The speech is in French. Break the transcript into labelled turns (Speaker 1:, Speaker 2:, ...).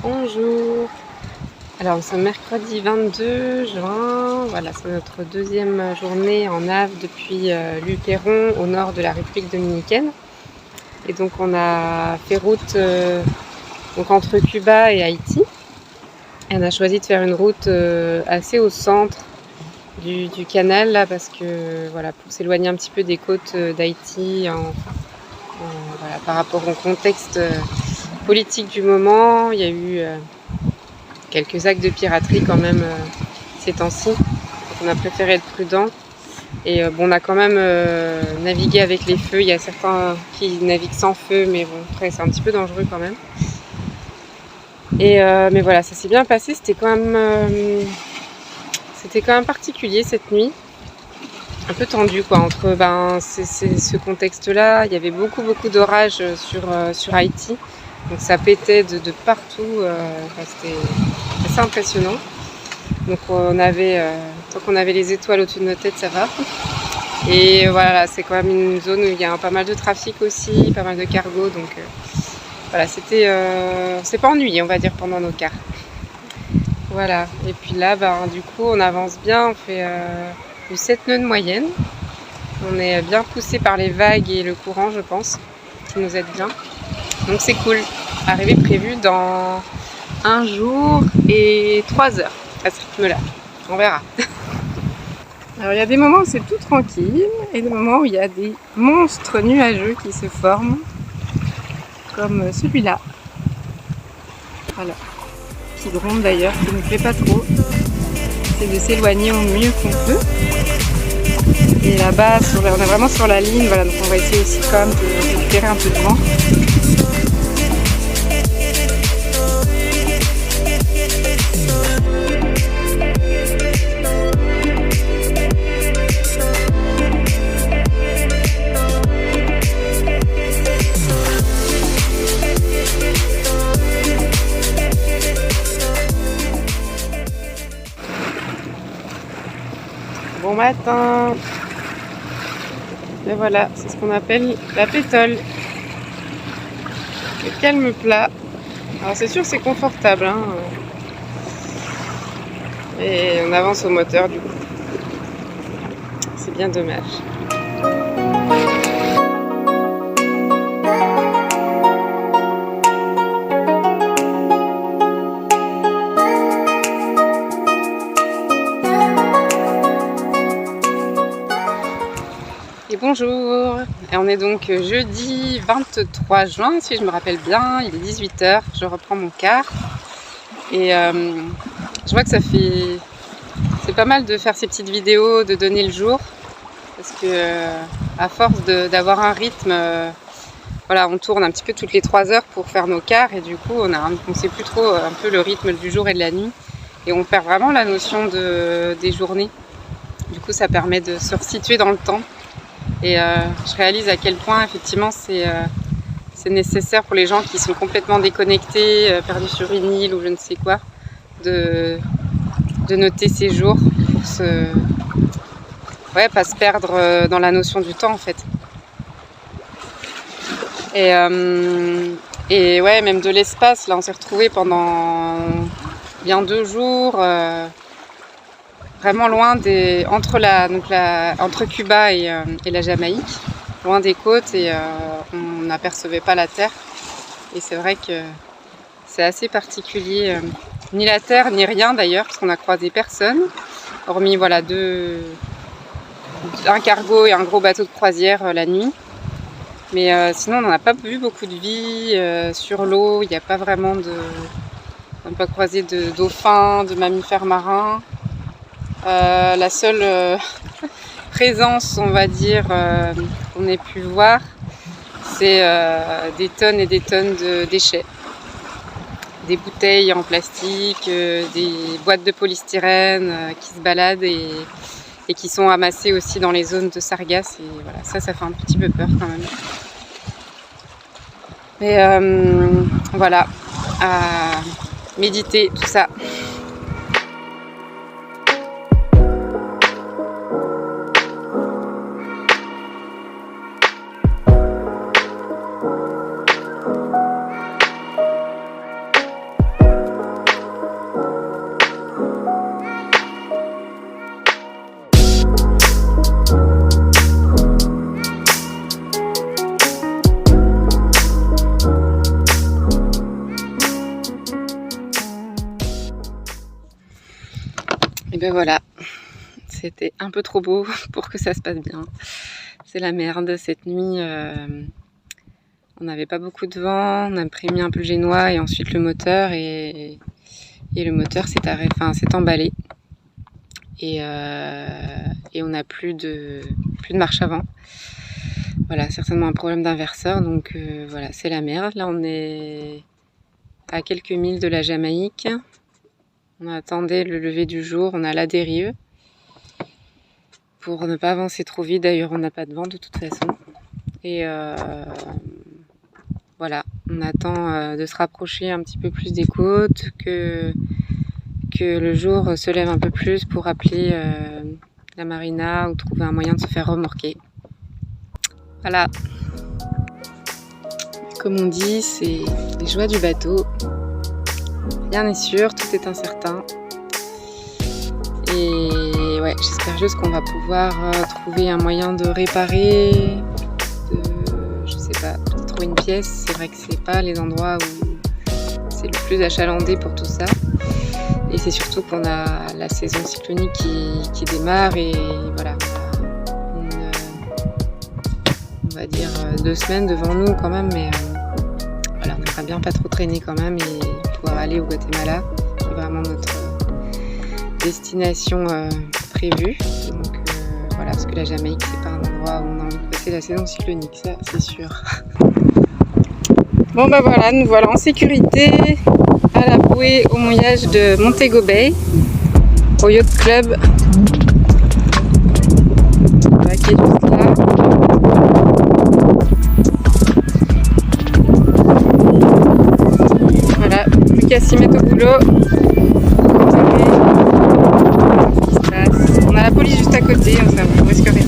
Speaker 1: Bonjour. Alors nous sommes mercredi 22 juin, voilà, c'est notre deuxième journée en nave depuis Luperon au nord de la République dominicaine. Et donc on a fait route donc entre Cuba et Haïti. Et on a choisi de faire une route assez au centre du canal là, parce que voilà, pour s'éloigner un petit peu des côtes d'Haïti voilà, par rapport au contexte politique du moment. Il y a eu quelques actes de piraterie quand même ces temps-ci, donc on a préféré être prudent. Et bon, on a quand même navigué avec les feux. Il y a certains qui naviguent sans feu, mais bon, après c'est un petit peu dangereux quand même. Et mais voilà, ça s'est bien passé. C'était quand même particulier cette nuit, un peu tendu quoi, entre ce contexte-là. Il y avait beaucoup d'orages sur Haïti, donc ça pétait de partout. C'était assez impressionnant. Donc tant qu'on avait les étoiles au-dessus de nos têtes, ça va. Et voilà, c'est quand même une zone où il y a pas mal de trafic aussi, pas mal de cargo, donc voilà, c'est pas ennuyé, on va dire, pendant nos quarts. Voilà, et puis là, du coup, on avance bien, on fait du 7 nœuds de moyenne. On est bien poussé par les vagues et le courant, je pense, qui nous aide bien. Donc c'est cool. Arrivée prévue dans 1 jour et 3 heures à ce rythme-là. On verra. Alors il y a des moments où c'est tout tranquille et des moments où il y a des monstres nuageux qui se forment, comme celui-là. Voilà. Qui gronde d'ailleurs, qui ne me plaît pas trop. C'est de s'éloigner au mieux qu'on peut. Et là-bas, on est vraiment sur la ligne, voilà, donc on va essayer aussi quand même de récupérer un peu de vent. Bon matin. Et voilà, c'est ce qu'on appelle la pétole. Le calme plat. Alors c'est sûr, c'est confortable, hein. Et on avance au moteur du coup. C'est bien dommage. Et bonjour, et on est donc jeudi 23 juin, si je me rappelle bien, il est 18h, je reprends mon quart. Et je vois que c'est pas mal de faire ces petites vidéos, de donner le jour, parce que à force d'avoir un rythme, voilà, on tourne un petit peu toutes les 3 heures pour faire nos quarts, et du coup on sait plus trop un peu le rythme du jour et de la nuit, et on perd vraiment la notion des journées. Du coup ça permet de se resituer dans le temps. Et je réalise à quel point effectivement c'est nécessaire pour les gens qui sont complètement déconnectés, perdus sur une île ou je ne sais quoi, de noter ces jours pour pas se perdre dans la notion du temps en fait. Et ouais, même de l'espace, là on s'est retrouvés pendant bien 2 jours. vraiment loin entre Cuba et la Jamaïque, loin des côtes, et on n'apercevait pas la terre. Et c'est vrai que c'est assez particulier, ni la terre ni rien d'ailleurs, parce qu'on a croisé personne, hormis voilà un cargo et un gros bateau de croisière la nuit. Mais sinon on n'en a pas vu beaucoup de vie sur l'eau. Il n'y a pas vraiment on n'a pas croisé de dauphins, de mammifères marins. La seule présence, on va dire, qu'on ait pu voir, c'est des tonnes et des tonnes de déchets. Des bouteilles en plastique, des boîtes de polystyrène qui se baladent et qui sont amassées aussi dans les zones de sargasses. Et voilà, ça fait un petit peu peur quand même. Mais voilà, à méditer tout ça. Et ben voilà, c'était un peu trop beau pour que ça se passe bien. C'est la merde. Cette nuit, on n'avait pas beaucoup de vent, on a prémis un peu le génois et ensuite le moteur, et le moteur s'est emballé. Et on n'a plus de marche avant. Voilà, certainement un problème d'inverseur, donc voilà, c'est la merde. Là, on est à quelques milles de la Jamaïque. On attendait le lever du jour, on a la dérive pour ne pas avancer trop vite. D'ailleurs, on n'a pas de vent de toute façon. Et voilà, on attend de se rapprocher un petit peu plus des côtes, que le jour se lève un peu plus pour appeler la marina ou trouver un moyen de se faire remorquer. Voilà. Comme on dit, c'est les joies du bateau. Rien n'est sûr, tout est incertain. Et ouais, j'espère juste qu'on va pouvoir trouver un moyen de réparer, je sais pas, peut-être trouver une pièce. C'est vrai que c'est pas les endroits où c'est le plus achalandé pour tout ça. Et c'est surtout qu'on a la saison cyclonique qui démarre, et voilà, on va dire 2 semaines devant nous quand même, mais voilà, on aimerait bien pas trop traîner quand même et pouvoir aller au Guatemala, qui est vraiment notre destination prévue. Donc voilà, parce que la Jamaïque, c'est pas un endroit où on a envie de passer la saison cyclonique, ça c'est sûr. Bon bah voilà, nous voilà en sécurité à la bouée au mouillage de Montego Bay, au Yacht Club, voilà, qui est juste là. Voilà, plus qu'à s'y mettre au boulot. On a la police juste à côté, on ne risque rien.